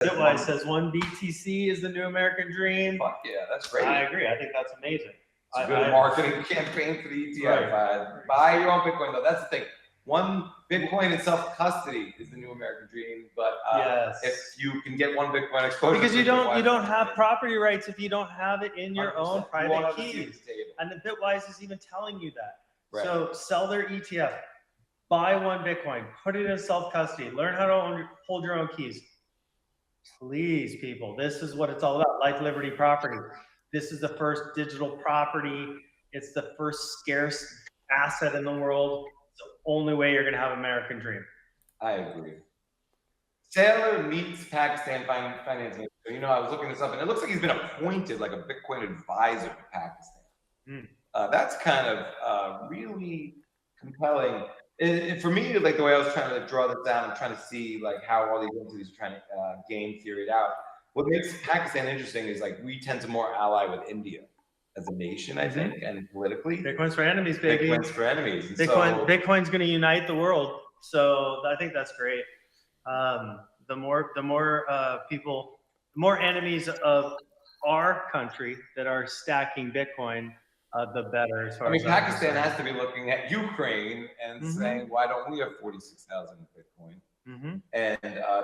Bitwise says one BTC is the new American dream. Fuck yeah, that's great. I agree. I think that's amazing. It's a good marketing campaign for the ETF. Right. Buy your own Bitcoin, though. That's the thing. One Bitcoin in self-custody is the new American dream, but if you can get one Bitcoin exposure, because you don't have property rights if you don't have it in your own private keys. And the Bitwise is even telling you that. Right. So sell their ETF, buy one Bitcoin, put it in self-custody, learn how to hold your own keys. Please, people, this is what it's all about. Life, liberty, property. This is the first digital property. It's the first scarce asset in the world. It's the only way you're going to have American dream. I agree. Saylor meets Pakistan financing. So, I was looking this up, and it looks like he's been appointed like a Bitcoin advisor to Pakistan. That's kind of really compelling. For me, like the way I was trying to draw this down, I'm trying to see like how all these entities are trying to game theory it out. What makes Pakistan interesting is like we tend to more ally with India as a nation, I think, and politically. Bitcoin's for enemies, baby. Bitcoin's for enemies. And Bitcoin's going to unite the world. So I think that's great. The more people, the more enemies of our country that are stacking Bitcoin, the better. As far as Pakistan has to be looking at Ukraine and saying, why don't we have 46,000 Bitcoin? And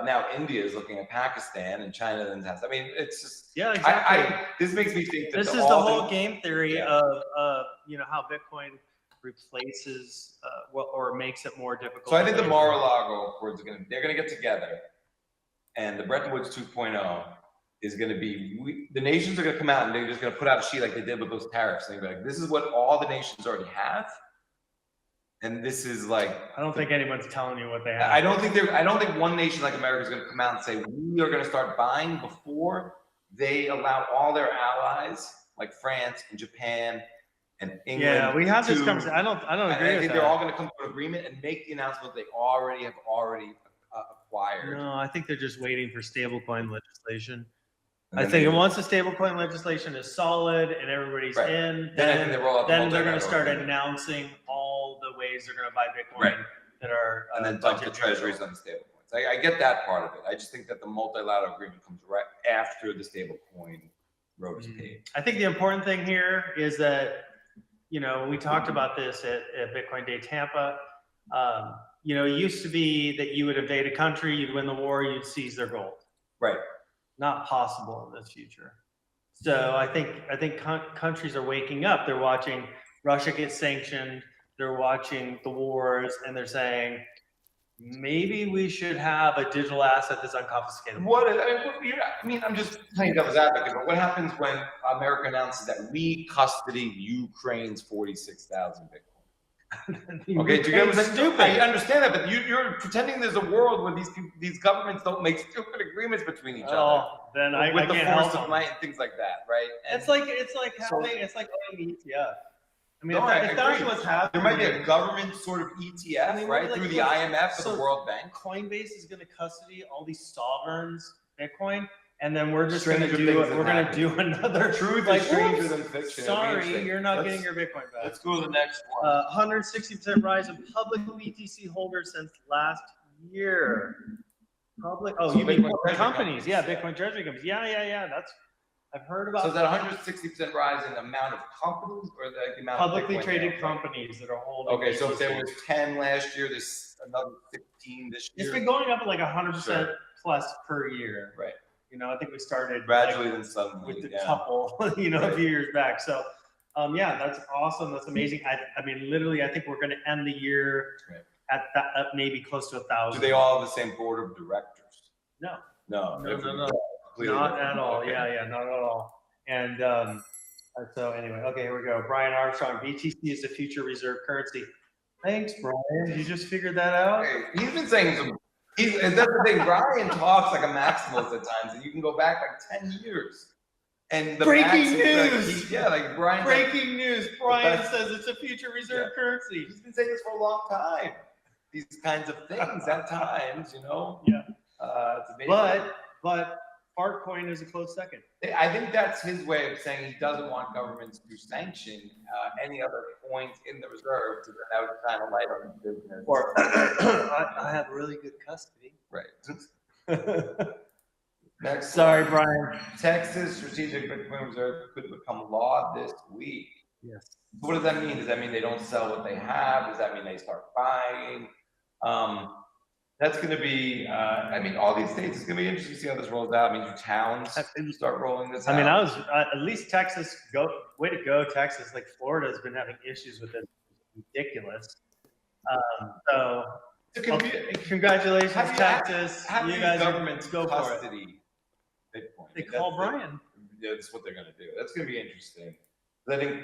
now India is looking at Pakistan, and China then has. It's just exactly. This makes me think that this is the whole game theory of how Bitcoin replaces or makes it more difficult. So I think the Mar-a-Lago Accords they're gonna get together, and the Bretton Woods 2.0 is going to be the nations are going to come out and they're just going to put out a sheet like they did with those tariffs. And they're like, this is what all the nations already have. And this is like, I don't think anyone's telling you what they have. I don't think one nation like America is going to come out and say, we are going to start buying before they allow all their allies like France and Japan and England. Yeah, we have this conversation. I don't agree with that. I think they're all going to come to an agreement and make the announcement they already have acquired. No, I think they're just waiting for stablecoin legislation. I think once the stablecoin legislation is solid and everybody's in, then they're going to start announcing all the ways they're going to buy Bitcoin that are and then dump the treasuries on the stablecoins. I get that part of it. I just think that the multilateral agreement comes right after the stablecoin road is paved. I think the important thing here is that we talked about this at Bitcoin Day Tampa. It used to be that you would invade a country, you'd win the war, you'd seize their gold. Right. Not possible in this future. So I think countries are waking up. They're watching Russia get sanctioned. They're watching the wars, and they're saying, maybe we should have a digital asset that's unconfiscatable. I'm just playing devil's advocate, but what happens when America announces that we custody Ukraine's 46,000 Bitcoin? Okay, do you get what I'm saying? I understand that, but you're pretending there's a world where these governments don't make stupid agreements between each other. Then I with can't the force help of might and things like that, right? And it's like owning ETF. If that's what's happening, there might be a government sort of ETF, right, through the IMF or the World Bank. Coinbase is going to custody all these sovereigns Bitcoin. And then we're just going to do another truth is stranger than fiction. Sorry, you're not getting your Bitcoin back. Let's go to the next one. 160% rise in public BTC holders since last year. You mean public companies? Yeah, Bitcoin Treasury companies. Yeah. I've heard about. So is that 160% rise in the amount of companies, or the amount publicly traded companies that are holding? Okay, so if there was 10 last year, there's another 15 this year. It's been going up at like 100% plus per year. Right. I think we started gradually then suddenly with the couple, a few years back. So, that's awesome. That's amazing. Literally, I think we're going to end the year at maybe close to 1,000. Do they all have the same board of directors? No. No. Not at all. Okay. Yeah, not at all. And so anyway, okay, here we go. Brian Armstrong, BTC is the future reserve currency. Thanks, Brian. You just figured that out? Hey, he's been saying some. That's the thing. Brian talks like a maximalist at times, and you can go back like 10 years. And the breaking news. Brian. Breaking news. Brian says it's a future reserve currency. He's been saying this for a long time. These kinds of things at times, Yeah. It's amazing. But Fartcoin is a close second. I think that's his way of saying he doesn't want governments to sanction any other coins in the reserve to that would kind of light on the business. Or I have really good custody. Right. Next. Sorry, Brian. Texas strategic Bitcoin reserve could become law this week. Yes. What does that mean? Does that mean they don't sell what they have? Does that mean they start buying? That's going to be, I mean, all these states, it's going to be interesting to see how this rolls out. I mean, your towns start rolling this out. I mean, at least Texas, way to go, Texas. Like Florida's been having issues with it. Ridiculous. So congratulations, Texas. You guys governments go for it. Bitcoin. They call Brian. Yeah, that's what they're going to do. That's going to be interesting. I think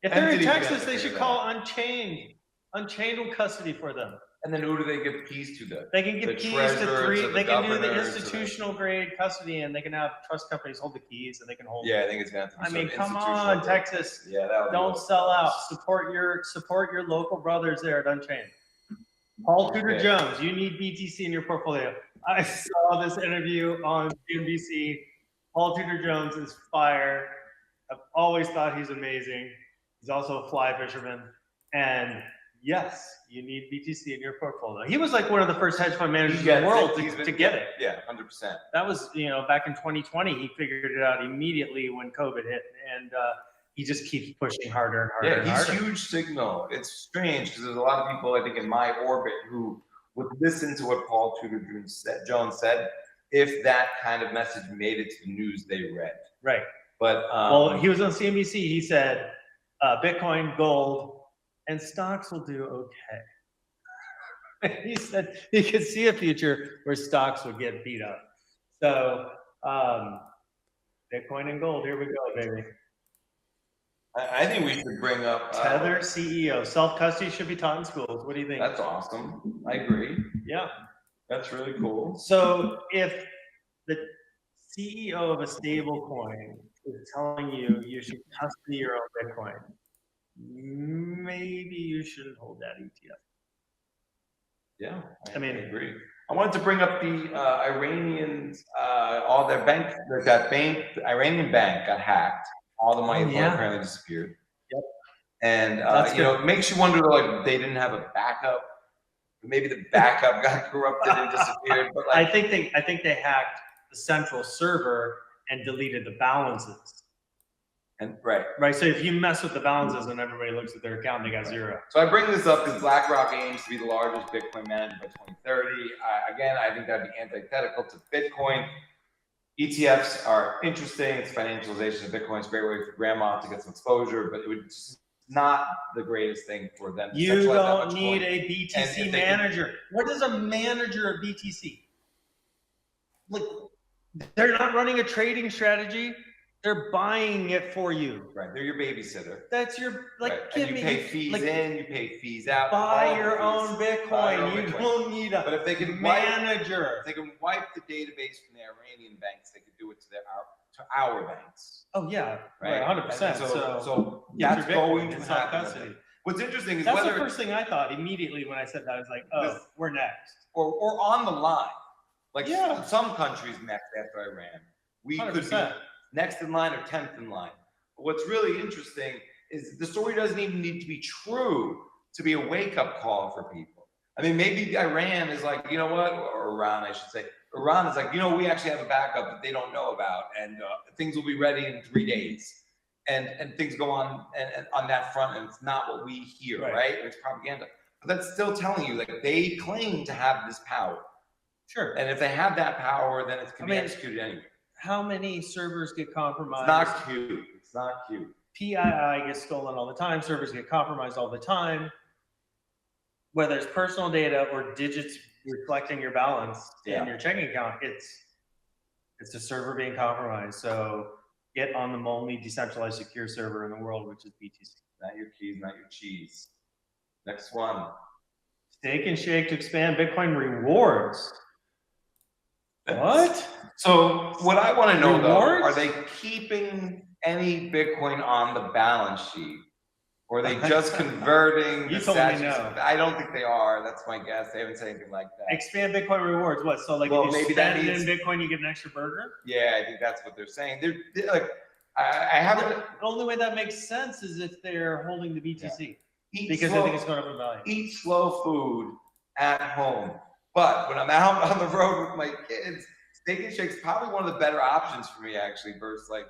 if they're in Texas, they should call Unchained. Unchained will custody for them. And then who do they give keys to? They can give keys to 3. They can do the institutional grade custody, and they can have trust companies hold the keys, and they can hold. Yeah, I think it's going to. I mean, come on, Texas. Yeah, don't sell out. Support your local brothers there at Unchained. Paul Tudor Jones, you need BTC in your portfolio. I saw this interview on CNBC. Paul Tudor Jones is fire. I've always thought he's amazing. He's also a fly fisherman, and yes, you need BTC in your portfolio. He was like one of the first hedge fund managers in the world to get it. Yeah, 100%. That was, back in 2020, he figured it out immediately when COVID hit, and he just keeps pushing harder and harder. Yeah, he's huge signal. It's strange because there's a lot of people, I think, in my orbit who would listen to what Paul Tudor Jones said if that kind of message made it to the news they read. Right. But well, he was on CNBC. He said, Bitcoin, gold, and stocks will do okay. He said he could see a future where stocks would get beat up. So, Bitcoin and gold, here we go, baby. I think we should bring up Tether CEO. Self-custody should be taught in schools. What do you think? That's awesome. I agree. Yeah. That's really cool. So if the CEO of a stable coin is telling you should custody your own Bitcoin, maybe you shouldn't hold that ETF. Yeah, I mean, I agree. I wanted to bring up the Iranians, all their banks, the Iranian bank got hacked. All the money apparently disappeared. Yep. And it makes you wonder, like, they didn't have a backup. Maybe the backup got corrupted and disappeared. But like, I think they hacked the central server and deleted the balances. And right. So if you mess with the balances and everybody looks at their account, they got zero. So I bring this up because BlackRock aims to be the largest Bitcoin manager by 2030. Again, I think that'd be antithetical to Bitcoin. ETFs are interesting. It's financialization of Bitcoin. It's a great way for grandma to get some exposure, but it would just not the greatest thing for them. You don't need a BTC manager. What is a manager of BTC? Like, they're not running a trading strategy. They're buying it for you. Right. They're your babysitter. That's your, like, right. And you pay fees in, you pay fees out. Buy your own Bitcoin. You don't need a but if they can manager. If they can wipe the database from the Iranian banks, they could do it to our banks. Oh, yeah. Right. 100%. So that's going to happen. What's interesting is that's the first thing I thought immediately when I said that. I was like, oh, we're next. Or on the line. Like some countries next after Iran. We 100%. Could be next in line or 10th in line. But what's really interesting is the story doesn't even need to be true to be a wake-up call for people. I mean, maybe Iran is like, you know what, or Iran, I should say. Iran is like, we actually have a backup that they don't know about, and things will be ready in 3 days. And things go on and on that front, and it's not what we hear, right? It's propaganda. But that's still telling you, like, they claim to have this power. Sure. And if they have that power, then it can be executed anyway. How many servers get compromised? It's not cute. It's not cute. PII gets stolen all the time. Servers get compromised all the time. Whether it's personal data or digits reflecting your balance in your checking account, it's a server being compromised. So get on the only decentralized secure server in the world, which is BTC. Not your keys, not your cheese. Next one. Stake and Shake to expand Bitcoin rewards. What? So what I want to know, though, are they keeping any Bitcoin on the balance sheet? Or are they just converting the statues? No. I don't think they are. That's my guess. They haven't said anything like that. Expand Bitcoin rewards. What? So like, if you spend it in Bitcoin, you get an extra burger? Yeah, I think that's what they're saying. They're like, I haven't. The only way that makes sense is if they're holding the BTC. Yeah. Because I think it's going up in value. Eat slow food at home. But when I'm out on the road with my kids, Steak and Shake's probably one of the better options for me, actually, versus like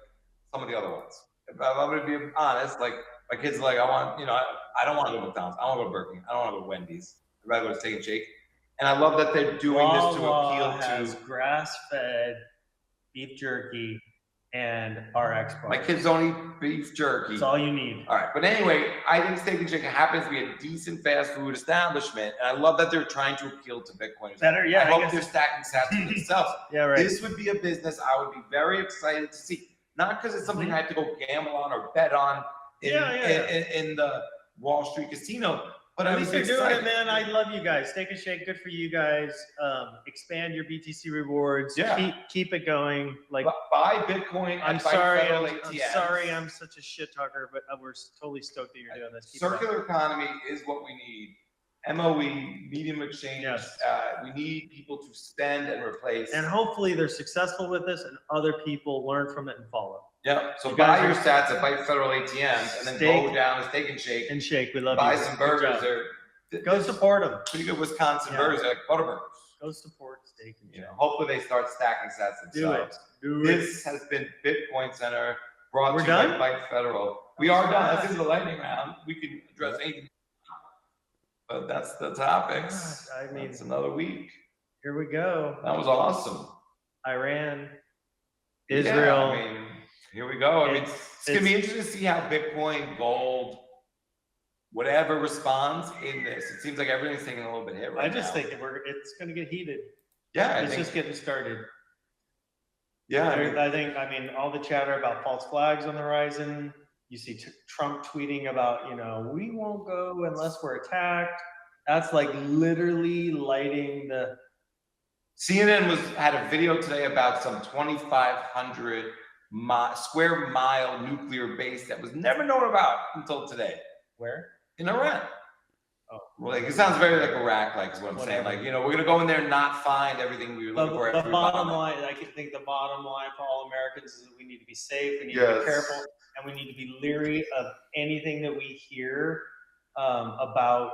some of the other ones. If I'm going to be honest, like my kids are like, I don't want to go to McDonald's. I don't want to go to Burger King. I don't want to go to Wendy's. I'd rather go to Steak and Shake. And I love that they're doing this to appeal has to grass-fed beef jerky and RX bars. My kids don't eat beef jerky. That's all you need. All right, but anyway, I think Steak and Shake happens to be a decent fast food establishment, and I love that they're trying to appeal to Bitcoiners. Better, yeah. I hope they're stacking sats for themselves. Yeah, right. This would be a business I would be very excited to see. Not because it's something I have to go gamble on or bet on in the Wall Street casino. But at least you're doing it, man. I love you guys. Steak and Shake, good for you guys. Expand your BTC rewards. Yeah. Keep it going. Like buy Bitcoin. I'm sorry. I'm such a shit talker, but we're totally stoked that you're doing this. Circular economy is what we need. MOE, medium exchange. Yes. We need people to spend and replace. And hopefully they're successful with this, and other people learn from it and follow. Yeah. So buy your sats at Byte Federal ATMs, and then go down to Steak and Shake. And Shake, we love buy you. Some burgers. Go support them. Pretty good Wisconsin burgers, like Butterburgers. Go support Steak and Shake. Hopefully they start stacking sats themselves. This has been Bitcoin Center brought to you by Byte Federal. We are done. This is the lightning round. We can address anything. But that's the topics. I mean, it's another week. Here we go. That was awesome. Iran, Israel. Yeah, I mean, here we go. I mean, it's gonna be interesting to see how Bitcoin, gold, whatever responds in this. It seems like everything's taking a little bit hit right now. I just think it's gonna get heated. Yeah, it's just getting started. Yeah, I mean, all the chatter about false flags on the horizon. You see Trump tweeting about, we won't go unless we're attacked. That's like literally lighting the. CNN had a video today about some 2,500 square mile nuclear base that was never known about until today. Where? In Iran. Oh, like it sounds very like Iraq, like is what I'm saying. Like we're gonna go in there and not find everything we were looking for. The bottom line, I think the bottom line for all Americans is that we need to be safe. We need to be careful. And we need to be leery of anything that we hear about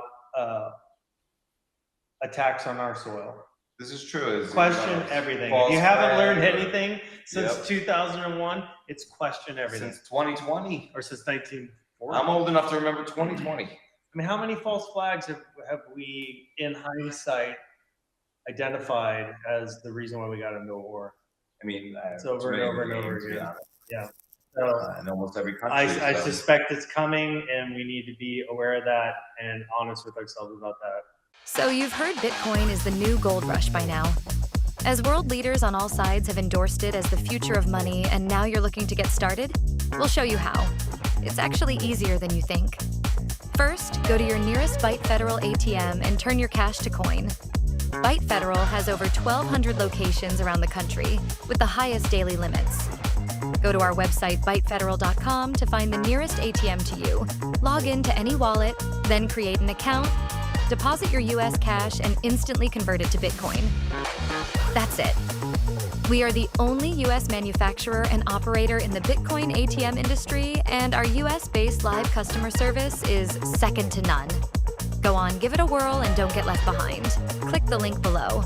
attacks on our soil. This is true. Question everything. If you haven't learned anything since 2001, it's question everything. Since 2020. Or since 1940. I'm old enough to remember 2020. I mean, how many false flags have we, in hindsight, identified as the reason why we got into a war? I mean, it's over and over and over again. Yeah. So, in almost every country. I suspect it's coming, and we need to be aware of that and honest with ourselves about that. So you've heard Bitcoin is the new gold rush by now. As world leaders on all sides have endorsed it as the future of money, and now you're looking to get started, we'll show you how. It's actually easier than you think. First, go to your nearest Byte Federal ATM and turn your cash to coin. Byte Federal has over 1,200 locations around the country with the highest daily limits. Go to our website, bytefederal.com, to find the nearest ATM to you. Log in to any wallet, then create an account, deposit your US cash, and instantly convert it to Bitcoin. That's it. We are the only US manufacturer and operator in the Bitcoin ATM industry, and our US-based live customer service is second to none. Go on, give it a whirl, and don't get left behind. Click the link below.